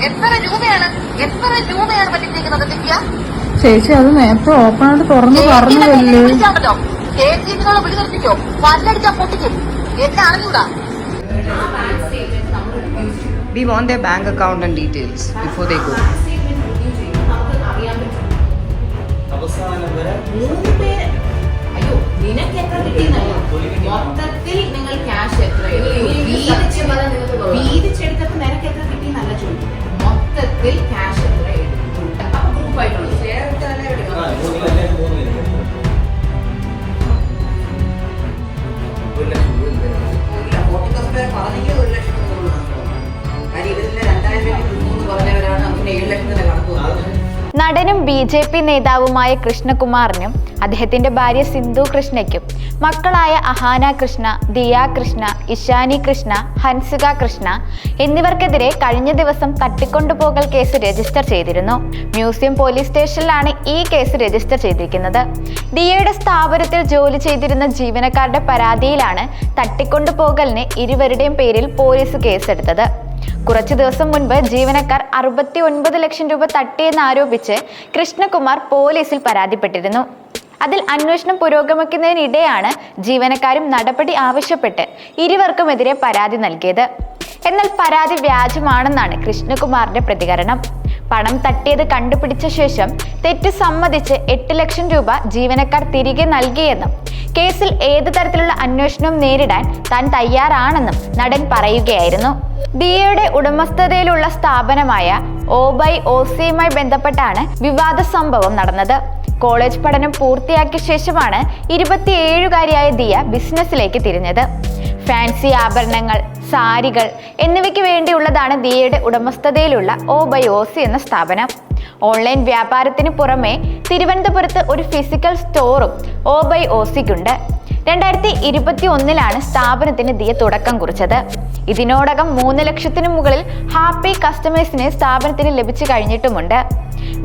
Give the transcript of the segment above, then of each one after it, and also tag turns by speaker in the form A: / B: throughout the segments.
A: എത്ര രൂപയാണ് പറ്റിച്ചിരിക്കുന്നത് ദിവ്യ?
B: ചേച്ചി അത് നേരത്തെ ഓപ്പൺ ആയിട്ട് തുറന്ന് പറഞ്ഞതല്ലേ.
A: വിളിച്ചാണല്ലോ KCB-നോട് വിളി നിർത്തിക്കോ, പല്ലടിച്ചാ പൊട്ടിക്കും. എന്നെ അറിഞ്ഞൂടാ.
C: We want their bank account and details before they go.
D: അയ്യോ, നിനക്ക് എത്ര കിട്ടിയെന്നല്ലോ. മൊത്തത്തിൽ നിങ്ങൾ ക്യാഷ് എത്ര വീതിച്ചെടുത്തപ്പോ നിനക്ക് എത്ര കിട്ടിയെന്നല്ല ചോദിക്കുന്നത്. മൊത്തത്തിൽ ക്യാഷ് എത്ര എടുത്തു. അപ്പൊ ഗ്രൂപ്പായിട്ടുള്ളൂ.
E: നടനും BJP നേതാവുമായ കൃഷ്ണകുമാറിനും അദ്ദേഹത്തിന്റെ ഭാര്യ സിന്ധു കൃഷ്ണയ്ക്കും മക്കളായ അഹാന കൃഷ്ണ, ദിയ കൃഷ്ണ, ഇഷാനി കൃഷ്ണ, ഹൻസിക കൃഷ്ണ എന്നിവർക്കെതിരെ കഴിഞ്ഞ ദിവസം തട്ടിക്കൊണ്ടുപോകൽ കേസ് രജിസ്റ്റർ ചെയ്തിരുന്നു. മ്യൂസിയം പോലീസ് സ്റ്റേഷനിലാണ് ഈ കേസ് രജിസ്റ്റർ ചെയ്തിരിക്കുന്നത്. ദിയയുടെ സ്ഥാപനത്തിൽ ജോലി ചെയ്തിരുന്ന ജീവനക്കാരുടെ പരാതിയിലാണ് തട്ടിക്കൊണ്ടുപോകലിന് ഇരുവരുടെയും പേരിൽ പോലീസ് കേസെടുത്തത്. കുറച്ചു ദിവസം മുൻപ് ജീവനക്കാർ 69 ലക്ഷം രൂപ തട്ടിയെന്നാരോപിച്ച് കൃഷ്ണകുമാർ പോലീസിൽ പരാതിപ്പെട്ടിരുന്നു. അതിൽ അന്വേഷണം പുരോഗമിക്കുന്നതിനിടെയാണ് ജീവനക്കാരും നടപടി ആവശ്യപ്പെട്ട് ഇരുവർക്കുമെതിരെ പരാതി നൽകിയത്. എന്നാൽ പരാതി വ്യാജമാണെന്നാണ് കൃഷ്ണകുമാറിന്റെ പ്രതികരണം. പണം തട്ടിയത് കണ്ടുപിടിച്ച ശേഷം തെറ്റ് സമ്മതിച്ച് 8 ലക്ഷം രൂപ ജീവനക്കാർ തിരികെ നൽകിയെന്നും കേസിൽ ഏത് തരത്തിലുള്ള അന്വേഷണവും നേരിടാൻ താൻ തയ്യാറാണെന്നും നടൻ പറയുകയായിരുന്നു. ദിയയുടെ ഉടമസ്ഥതയിലുള്ള സ്ഥാപനമായ OBOCയുമായി ബന്ധപ്പെട്ടാണ് വിവാദ സംഭവം നടന്നത്. കോളേജ് പഠനം പൂർത്തിയാക്കിയ ശേഷമാണ് 27-കാരിയായ ദിയ ബിസിനസ്സിലേക്ക് തിരിഞ്ഞത്. ഫാൻസി ആഭരണങ്ങൾ, സാരികൾ എന്നിവയ്ക്ക് വേണ്ടിയുള്ളതാണ് ദിയയുടെ ഉടമസ്ഥതയിലുള്ള OBOC എന്ന സ്ഥാപനം. ഓൺലൈൻ വ്യാപാരത്തിന് പുറമെ തിരുവനന്തപുരത്ത് ഒരു ഫിസിക്കൽ സ്റ്റോറും OBOCക്കുണ്ട്. 2021 സ്ഥാപനത്തിന് ദിയ തുടക്കം കുറിച്ചത്. ഇതിനോടകം 3 ലക്ഷത്തിനു മുകളിൽ ഹാപ്പി കസ്റ്റമേഴ്സിന് സ്ഥാപനത്തിന് ലഭിച്ചു കഴിഞ്ഞിട്ടുമുണ്ട്.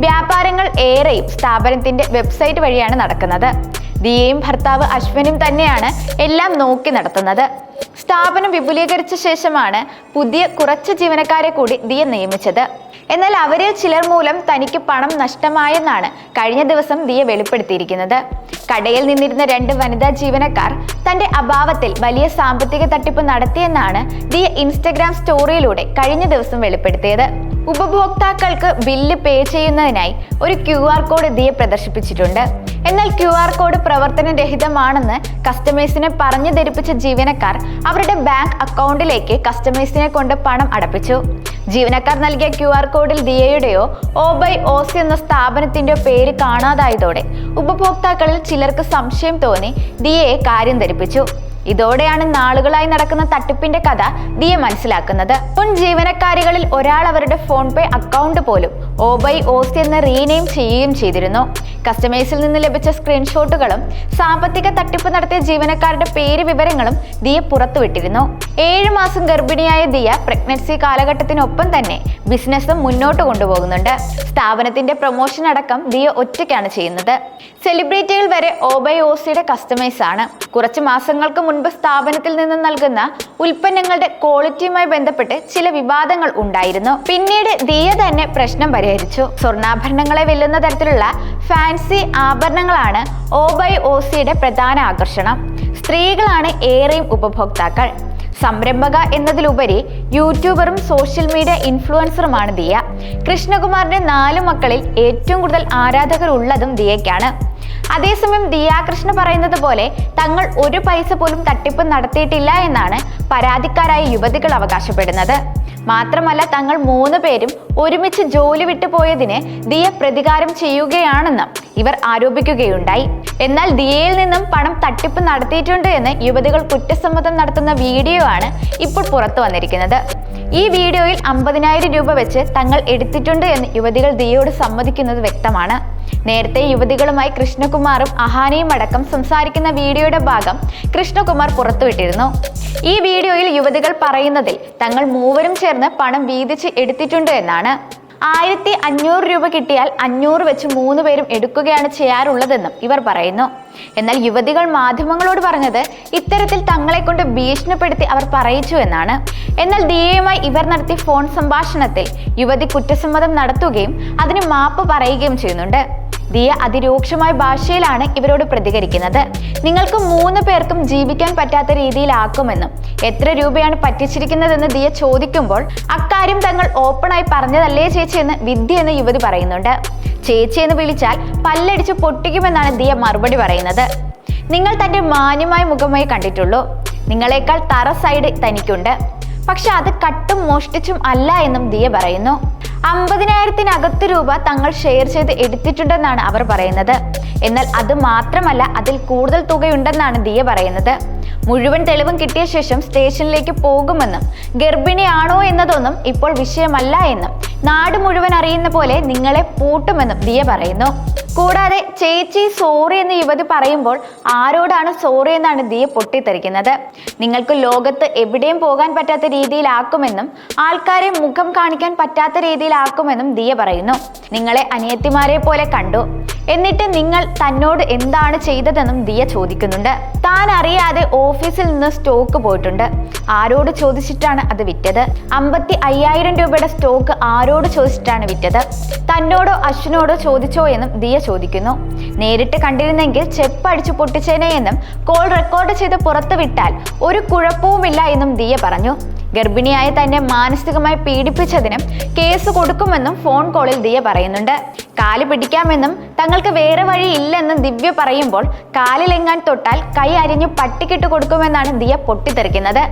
E: വ്യാപാരങ്ങൾ ഏറെയും സ്ഥാപനത്തിന്റെ വെബ്സൈറ്റ് വഴിയാണ് നടക്കുന്നത്. ദിയയും ഭർത്താവ് അശ്വനും തന്നെയാണ് എല്ലാം നോക്കി നടത്തുന്നത്. സ്ഥാപനം വിപുലീകരിച്ച ശേഷമാണ് പുതിയ കുറച്ച് ജീവനക്കാരെ കൂടി ദിയ നിയമിച്ചത്. എന്നാൽ അവരിൽ ചിലർ മൂലം തനിക്ക് പണം നഷ്ടമായെന്നാണ് കഴിഞ്ഞ ദിവസം ദിയ വെളിപ്പെടുത്തിയിരിക്കുന്നത്. കടയിൽ നിന്നിരുന്ന 2 വനിതാ ജീവനക്കാർ തന്റെ അഭാവത്തിൽ വലിയ സാമ്പത്തിക തട്ടിപ്പ് നടത്തിയെന്നാണ് ദിയ ഇൻസ്റ്റഗ്രാം സ്റ്റോറിയിലൂടെ കഴിഞ്ഞ ദിവസം വെളിപ്പെടുത്തിയത്. ഉപഭോക്താക്കൾക്ക് ബില്ല് പേ ചെയ്യുന്നതിനായി ഒരു QR കോഡ് ദിയ പ്രദർശിപ്പിച്ചിട്ടുണ്ട്. എന്നാൽ QR കോഡ് പ്രവർത്തനരഹിതമാണെന്ന് കസ്റ്റമേഴ്സിനെ പറഞ്ഞു ധരിപ്പിച്ച ജീവനക്കാർ അവരുടെ ബാങ്ക് അക്കൗണ്ടിലേക്ക് കസ്റ്റമേഴ്സിനെ കൊണ്ട് പണം അടപ്പിച്ചു. ജീവനക്കാർ നൽകിയ QR കോഡിൽ ദിയയുടെയോ OBOC എന്ന സ്ഥാപനത്തിന്റെയോ പേര് കാണാതായതോടെ ഉപഭോക്താക്കളിൽ ചിലർക്ക് സംശയം തോന്നി ദിയയെ കാര്യം ധരിപ്പിച്ചു. ഇതോടെയാണ് നാളുകളായി നടക്കുന്ന തട്ടിപ്പിന്റെ കഥ ദിയ മനസ്സിലാക്കുന്നത്. മുൻ ജീവനക്കാരികളിൽ ഒരാൾ അവരുടെ ഫോൺ പേ അക്കൗണ്ട് പോലും OBOC എന്ന് റീനെയിം ചെയ്യുകയും ചെയ്തിരുന്നു. കസ്റ്റമേഴ്സിൽ നിന്ന് ലഭിച്ച സ്ക്രീൻഷോട്ടുകളും സാമ്പത്തിക തട്ടിപ്പ് നടത്തിയ ജീവനക്കാരുടെ പേര് വിവരങ്ങളും ദിയ പുറത്തുവിട്ടിരുന്നു. 7 മാസം ഗർഭിണിയായ ദിയ പ്രഗ്നൻസി കാലഘട്ടത്തിനൊപ്പം തന്നെ ബിസിനസ്സും മുന്നോട്ട് കൊണ്ടുപോകുന്നുണ്ട്. സ്ഥാപനത്തിന്റെ പ്രൊമോഷൻ അടക്കം ദിയ ഒറ്റയ്ക്കാണ് ചെയ്യുന്നത്. സെലിബ്രിറ്റികൾ വരെ OBOCയുടെ കസ്റ്റമേഴ്സ് ആണ്. കുറച്ച് മാസങ്ങൾക്ക് മുൻപ് സ്ഥാപനത്തിൽ നിന്ന് നൽകുന്ന ഉൽപ്പന്നങ്ങളുടെ ക്വാളിറ്റിയുമായി ബന്ധപ്പെട്ട് ചില വിവാദങ്ങൾ ഉണ്ടായിരുന്നു. പിന്നീട് ദിയ തന്നെ പ്രശ്നം പരിഹരിച്ചു. സ്വർണ്ണാഭരണങ്ങളെ വെല്ലുന്ന തരത്തിലുള്ള ഫാൻസി ആഭരണങ്ങളാണ് OBOCയുടെ പ്രധാന ആകർഷണം. സ്ത്രീകളാണ് ഏറെയും ഉപഭോക്താക്കൾ. സംരംഭക എന്നതിലുപരി യൂട്യൂബറും സോഷ്യൽ മീഡിയ ഇൻഫ്ലുവൻസറുമാണ് ദിയ. കൃഷ്ണകുമാറിന്റെ 4 മക്കളിൽ ഏറ്റവും കൂടുതൽ ആരാധകർ ഉള്ളതും ദിയയ്ക്കാണ്. അതേസമയം ദിയ കൃഷ്ണ പറയുന്നത് പോലെ തങ്ങൾ ഒരു പൈസ പോലും തട്ടിപ്പ് നടത്തിയിട്ടില്ല എന്നാണ് പരാതിക്കാരായ യുവതികൾ അവകാശപ്പെടുന്നത്. മാത്രമല്ല തങ്ങൾ 3 പേരും ഒരുമിച്ച് ജോലി വിട്ടുപോയതിന് ദിയ പ്രതികാരം ചെയ്യുകയാണെന്നും ഇവർ ആരോപിക്കുകയുണ്ടായി. എന്നാൽ ദിയയിൽ നിന്നും പണം തട്ടിപ്പ് നടത്തിയിട്ടുണ്ട് എന്ന് യുവതികൾ കുറ്റസമ്മതം നടത്തുന്ന വീഡിയോ ആണ് ഇപ്പോൾ പുറത്തു വന്നിരിക്കുന്നത്. ഈ വീഡിയോയിൽ 50,000 രൂപ വെച്ച് തങ്ങൾ എടുത്തിട്ടുണ്ട് എന്ന് യുവതികൾ ദിയയോട് സമ്മതിക്കുന്നത് വ്യക്തമാണ്. നേരത്തെ യുവതികളുമായി കൃഷ്ണകുമാറും അഹാനയും അടക്കം സംസാരിക്കുന്ന വീഡിയോയുടെ ഭാഗം കൃഷ്ണകുമാർ പുറത്തുവിട്ടിരുന്നു. ഈ വീഡിയോയിൽ യുവതികൾ പറയുന്നതിൽ തങ്ങൾ 3 ചേർന്ന് പണം വീതിച്ച് എടുത്തിട്ടുണ്ട് എന്നാണ്. 1500 രൂപ കിട്ടിയാൽ 500 വെച്ച് 3 പേരും എടുക്കുകയാണ് ചെയ്യാറുള്ളതെന്നും ഇവർ പറയുന്നു. എന്നാൽ യുവതികൾ മാധ്യമങ്ങളോട് പറഞ്ഞത് ഇത്തരത്തിൽ തങ്ങളെ കൊണ്ട് ഭീഷണിപ്പെടുത്തി അവർ പറയിച്ചു എന്നാണ്. എന്നാൽ ദിയയുമായി ഇവർ നടത്തിയ ഫോൺ സംഭാഷണത്തിൽ യുവതി കുറ്റസമ്മതം നടത്തുകയും അതിന് മാപ്പ് പറയുകയും ചെയ്യുന്നുണ്ട്. ദിയ അതിരൂക്ഷമായ ഭാഷയിലാണ് ഇവരോട് പ്രതികരിക്കുന്നത്. നിങ്ങൾക്ക് 3 പേർക്കും ജീവിക്കാൻ പറ്റാത്ത രീതിയിലാക്കുമെന്നും എത്ര രൂപയാണ് പറ്റിച്ചിരിക്കുന്നതെന്ന് ദിയ ചോദിക്കുമ്പോൾ അക്കാര്യം തങ്ങൾ ഓപ്പണായി പറഞ്ഞതല്ലേ ചേച്ചി എന്ന് വിദ്യ എന്ന യുവതി പറയുന്നുണ്ട്. ചേച്ചി എന്ന് വിളിച്ചാൽ പല്ലടിച്ച് പൊട്ടിക്കുമെന്നാണ് ദിയ മറുപടി പറയുന്നത്. നിങ്ങൾ തന്റെ മാന്യമായ മുഖമായി കണ്ടിട്ടുള്ളൂ, നിങ്ങളെക്കാൾ തറ സൈഡ് തനിക്കുണ്ട്, പക്ഷെ അത് കട്ടും മോഷ്ടിച്ചും അല്ല എന്നും ദിയ പറയുന്നു. 50,000-നകത്ത് രൂപ തങ്ങൾ ഷെയർ ചെയ്ത് എടുത്തിട്ടുണ്ടെന്നാണ് അവർ പറയുന്നത്. എന്നാൽ അത് മാത്രമല്ല, അതിൽ കൂടുതൽ തുകയുണ്ടെന്നാണ് ദിയ പറയുന്നത്. മുഴുവൻ തെളിവും കിട്ടിയ ശേഷം സ്റ്റേഷനിലേക്ക് പോകുമെന്നും ഗർഭിണിയാണോ എന്നതൊന്നും ഇപ്പോൾ വിഷയമല്ല എന്നും നാട് മുഴുവൻ അറിയുന്ന പോലെ നിങ്ങളെ പൂട്ടുമെന്നും ദിയ പറയുന്നു. കൂടാതെ ചേച്ചി സോറി എന്ന് യുവതി പറയുമ്പോൾ ആരോടാണ് സോറി എന്നാണ് ദിയ പൊട്ടിത്തെറിക്കുന്നത്. നിങ്ങൾക്ക് ലോകത്ത് എവിടെയും പോകാൻ പറ്റാത്ത രീതിയിലാക്കുമെന്നും ആൾക്കാരെ മുഖം കാണിക്കാൻ പറ്റാത്ത രീതിയിലാക്കുമെന്നും ദിയ പറയുന്നു. നിങ്ങളെ അനിയത്തിമാരെ പോലെ കണ്ടു, എന്നിട്ട് നിങ്ങൾ തന്നോട് എന്താണ് ചെയ്തതെന്നും ദിയ ചോദിക്കുന്നുണ്ട്. താൻ അറിയാതെ ഓഫീസിൽ നിന്ന് സ്റ്റോക്ക് പോയിട്ടുണ്ട്, ആരോട് ചോദിച്ചിട്ടാണ് അത് വിറ്റത്? 55,000 രൂപയുടെ സ്റ്റോക്ക് ആരോട് ചോദിച്ചിട്ടാണ് വിറ്റത്? തന്നോടോ അശ്വിനോടോ ചോദിച്ചോ എന്നും ദിയ ചോദിക്കുന്നു. നേരിട്ട് കണ്ടിരുന്നെങ്കിൽ ചെപ്പടിച്ചു പൊട്ടിച്ചേനെ എന്നും കോൾ റെക്കോർഡ് ചെയ്ത് പുറത്തു വിട്ടാൽ ഒരു കുഴപ്പവുമില്ല എന്നും ദിയ പറഞ്ഞു. ഗർഭിണിയായ തന്നെ മാനസികമായി പീഡിപ്പിച്ചതിനും കേസ് കൊടുക്കുമെന്നും ഫോൺ കോളിൽ ദിയ പറയുന്നുണ്ട്. കാല് പിടിക്കാമെന്നും തങ്ങൾക്ക് വേറെ വഴിയില്ലെന്നും ദിവ്യ പറയുമ്പോൾ കാലിലെങ്ങാൻ തൊട്ടാൽ കൈ അരിഞ്ഞു പട്ടിക്കിട്ട് കൊടുക്കുമെന്നാണ് ദിയ പൊട്ടിത്തെറിക്കുന്നത്.